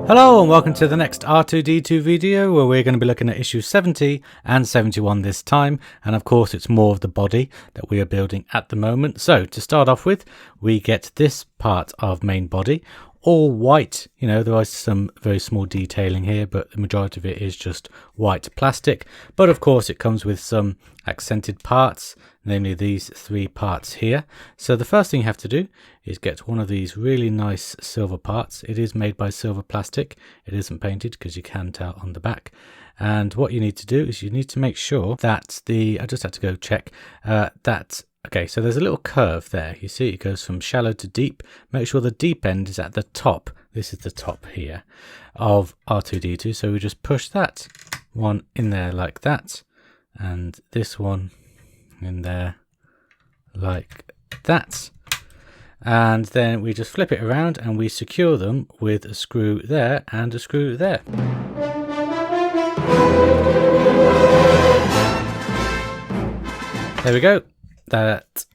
Hello and welcome to the next R2D2 video, where we're going to be looking at issue 70 and 71 this time, and of course it's more of the body that we are building at the moment. So to start off with, we get this part of main body, all white. You know, there is some very small detailing here, but the majority of it is just white plastic. But of course it comes with some accented parts, namely these three parts here. So the first thing you have to do is get one of these really nice silver parts. It is made by silver plastic. It isn't painted, because you can tell on the back. And what you need to do is you need to make sure that I just had to go check okay, so there's a little curve there. You see it goes from shallow to deep. Make sure the deep end is at the top. This is the top here of R2D2. So we just push that one in there like that, and this one in there like that. And then we just flip it around and we secure them with a screw there and a screw there. There we go. That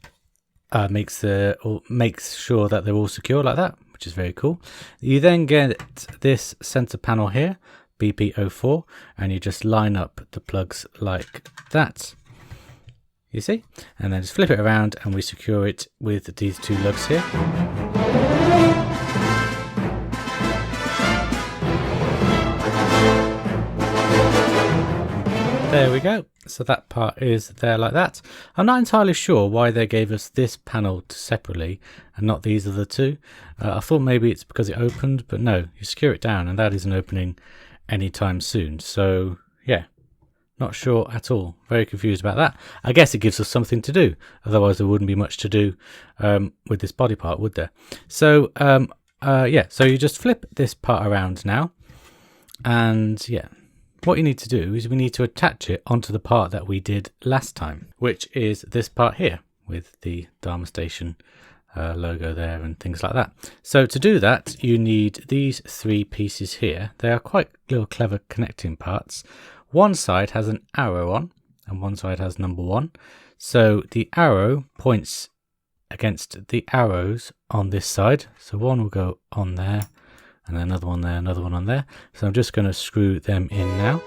makes sure that they're all secure like that, which is very cool. You then get this center panel here, BP04, and you just line up the plugs like that. You see? And then just flip it around and we secure it with these two lugs here. There we go. So that part is there like that. I'm not entirely sure why they gave us this panel separately and not these other two. I thought maybe it's because it opened, but no, you secure it down and that isn't opening anytime soon. So yeah, not sure at all. Very confused about that. I guess it gives us something to do. Otherwise there wouldn't be much to do with this body part, would there? So yeah, so you just flip this part around now, and yeah. What you need to do is we need to attach it onto the part that we did last time, which is this part here with the Dharma Station logo there and things like that. So to do that, you need these three pieces here. They are quite little clever connecting parts. One side has an arrow on and one side has number 1. So the arrow points against the arrows on this side. So one will go on there, and then another one there, another one on there. So I'm just going to screw them in now.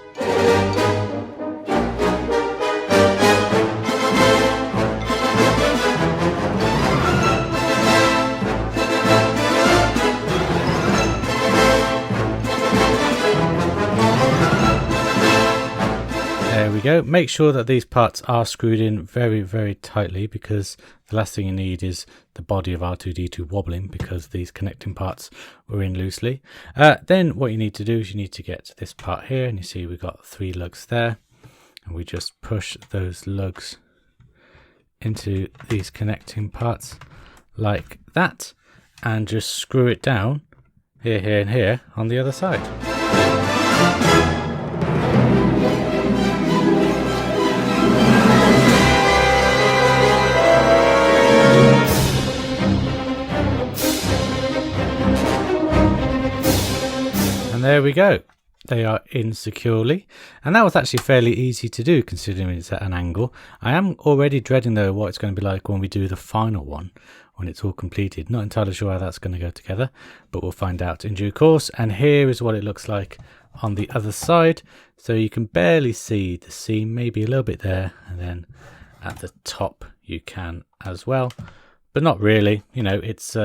There we go. Make sure that these parts are screwed in very, very tightly, because the last thing you need is the body of R2D2 wobbling because these connecting parts were in loosely. Then what you need to do is you need to get this part here, and you see we've got 3 lugs there, and we just push those lugs into these connecting parts like that, and just screw it down here, here and here on the other side. And there we go. They are in securely, and that was actually fairly easy to do considering it's at an angle. I am already dreading though what it's going to be like when we do the final one, when it's all completed. Not entirely sure how that's going to go together, but we'll find out in due course. And here is what it looks like on the other side. So you can barely see the seam, maybe a little bit there, and then at the top you can as well, but not really. You know, it's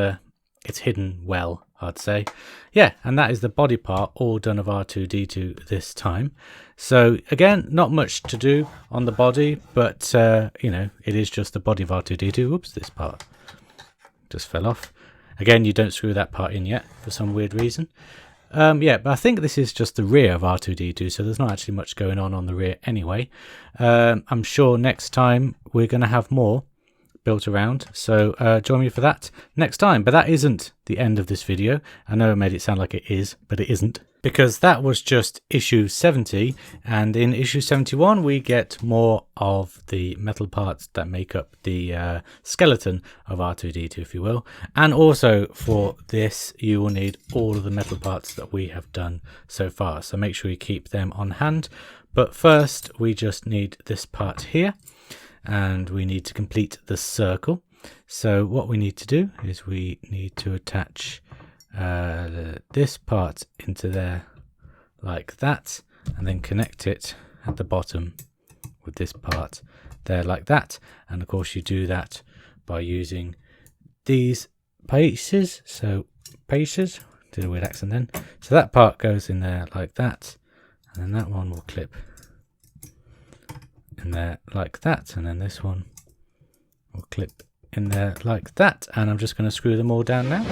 hidden well, I'd say. Yeah, and that is the body part all done of R2D2 this time. So again, not much to do on the body, but you know, it is just the body of R2D2. Oops, this part just fell off. Again, you don't screw that part in yet for some weird reason. Yeah, but I think this is just the rear of R2D2, so there's not actually much going on the rear anyway. I'm sure next time we're going to have more built around, so join me for that next time. But that isn't the end of this video. I know I made it sound like it is, but it isn't, because that was just issue 70, and in issue 71 we get more of the metal parts that make up the skeleton of R2D2, if you will. And also for this you will need all of the metal parts that we have done so far, so make sure you keep them on hand. But first we just need this part here, and we need to complete the circle. So what we need to do is we need to attach this part into there like that, and then connect it at the bottom with this part there like that. And of course you do that by using these pieces. So pieces, did a weird accent then. So that part goes in there like that, and then that one will clip in there like that, and then this one will clip in there like that. And I'm just going to screw them all down now.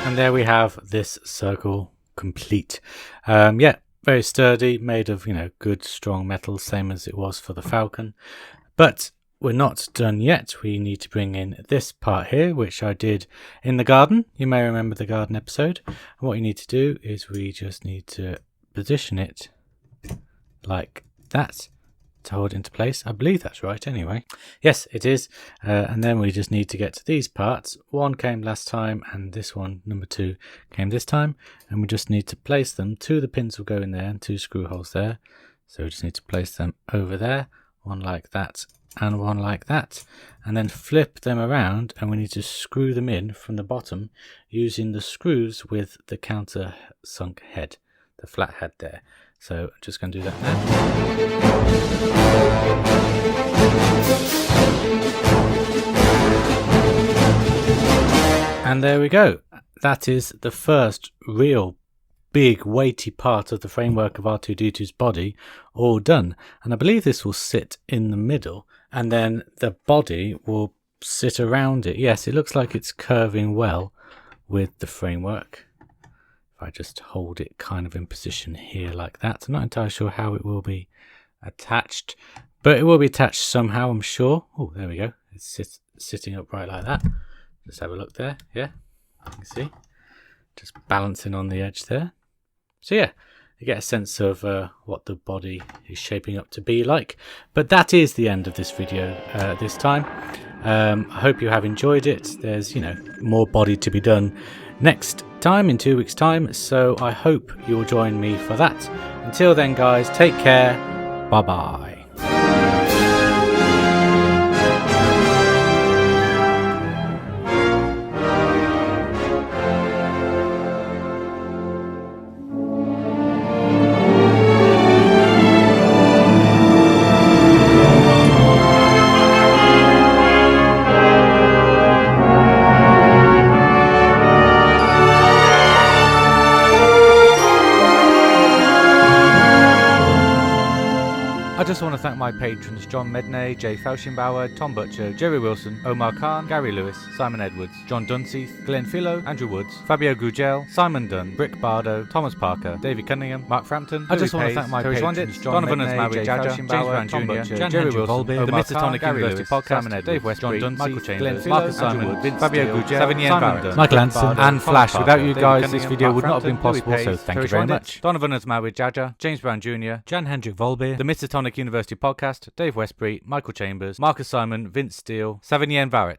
And there we have this circle complete. Yeah, very sturdy, made of, you know, good strong metal, same as it was for the Falcon. But we're not done yet. We need to bring in this part here, which I did in the garden. You may remember the garden episode. And what you need to do is we just need to position it like that to hold it into place. I believe that's right anyway. Yes, it is. And then we just need to get to these parts. One came last time, and this one, number 2, came this time. And we just need to place them. 2 of the pins will go in there and 2 screw holes there. So we just need to place them over there. One like that and one like that, and then flip them around, and we need to screw them in from the bottom using the screws with the counter sunk head, the flat head there. So I'm just going to do that now. And there we go. That is the first real big weighty part of the framework of R2D2's body all done. And I believe this will sit in the middle, and then the body will sit around it. Yes, it looks like it's curving well with the framework. If I just hold it kind of in position here like that. I'm not entirely sure how it will be attached, but it will be attached somehow, I'm sure. Oh, there we go. It's sitting upright like that. Just have a look there. Yeah, you can see. Just balancing on the edge there. So yeah, you get a sense of what the body is shaping up to be like. But that is the end of this video this time. I hope you have enjoyed it. There's, you know, more body to be done next time in 2 weeks' time. So I hope you will join me for that. Until then, guys, take care. Bye-bye. I just want to thank my patrons John Medney, Jay Felschenbauer, Tom Butcher, Jerry Wilson, Omar Khan, Gary Lewis, Simon Edwards, John Dunseith, Glenn Philo, Andrew Woods, Fabio Gugel, Simon Dunn, Brick Bardo, Thomas Parker, David Cunningham, Mark Frampton. I just want to thank my patrons Donovan Asmawi, Jay Felschenbauer, Tom Butcher, Jerry Wilson, the Mr. Tonic University Podcast, Simon Edwards, Dave Westbury, John Dunseith, Glenn Philo, Marcus Simon, Vince Fabio Gugel, Simon Dunn, Michael Anderson, and Flash. Without you guys, this video would not have been possible, so thank you very much. Donovan Asmawi, Jaja, James Brown Jr., Jan Hendrik Volbeer, the Mr. Tonic University Podcast, Dave Westbury, Michael Chambers, Marcus Simon, Vince Steele, Savigny Varrett.